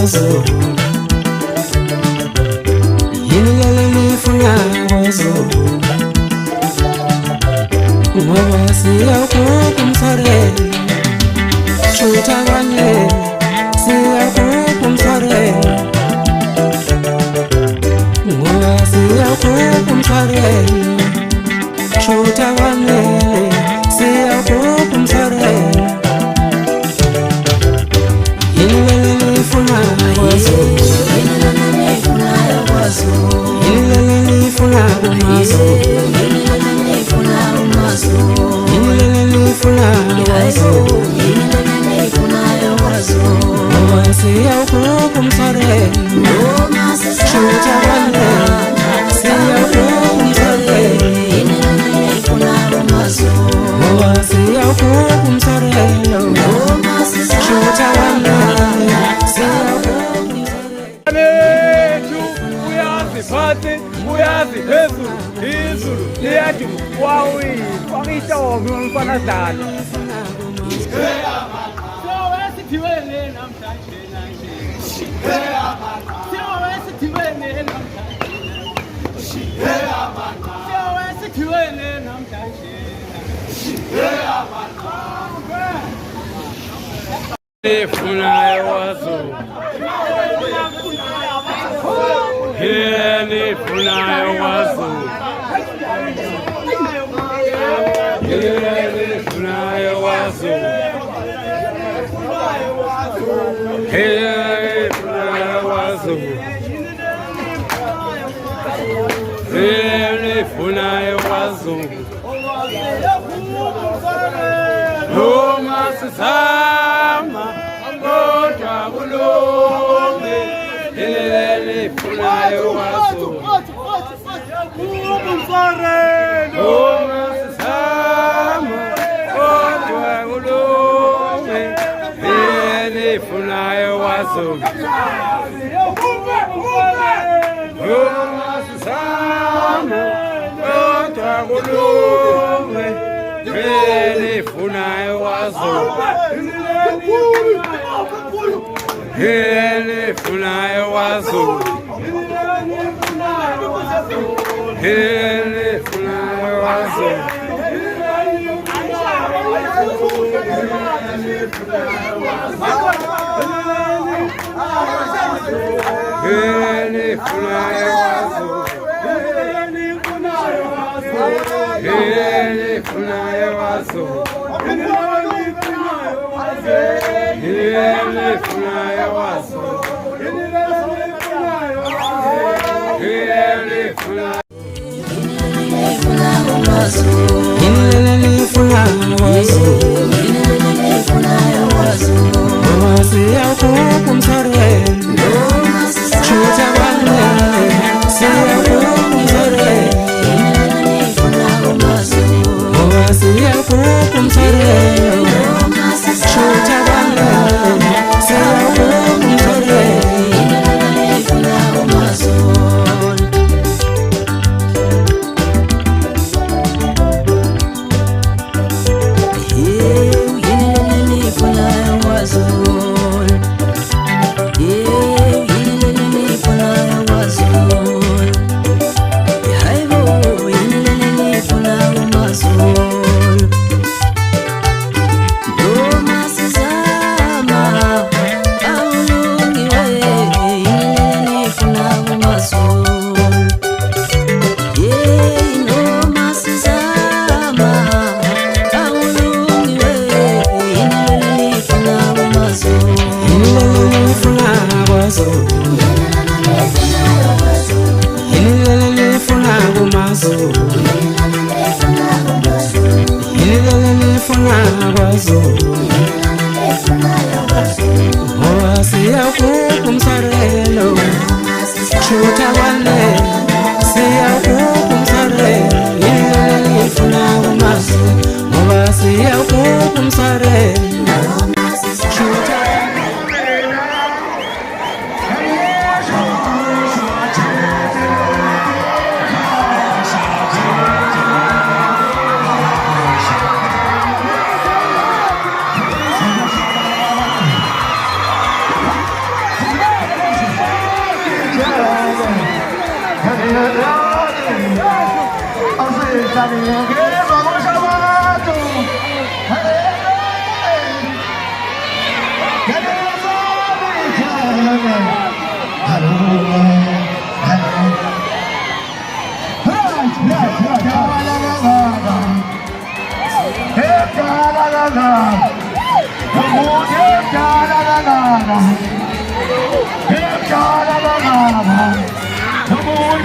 kwaZulu yini leli lifuna kwaZulu ngoba siyakhupha umtharelo shutha kanye siyakhupha umtharelo ngoba siyakhupha umtharelo shutha kanye siyakhupha umtharelo yini leli lifuna kwaZulu yini leli lifuna kwaZulu yini leli lifuna kwaZulu siyakhupha umtharelo shutha kanye siyakhupha umtharelo ngoba siyakhupha umtharelo shutha kanye siyakhupha Phansi uyazi phezulu izulu liyathi wawi kwakitomi umfana dala sowesithibele namhlanje nanje sowesithibele namhlanje sowesithibele namhlanje efuna yawaZulu Hele funayo kwaZulu Hele funayo kwaZulu Hele funayo kwaZulu Hele funayo kwaZulu Noma sisama kodwa kulunge Hele funayo kwaZulu Noma sisama kodwa kulunge Hele funayo kwaZulu Noma sisama kodwa kulunge Hele funayo kwaZulu Hele funayo kwaZulu Hele funayo kwaZulu Hele funayo kwaZulu Hele funayo kwaZulu Hele funayo kwaZulu Hele funayo yini leli lifuna kwaZulu ngoba siyakhupha umtharelo shutha kanye siyakhupha umtharelo ngoba siyakhupha umtharelo shutha kanye siyakhupha umtharelo ngoba siyakhupha umtharelo shutha kanye siyakhupha umtharelo yini lifuna kwaZulu ngoba siyakhupha umtharelo shutha Come on,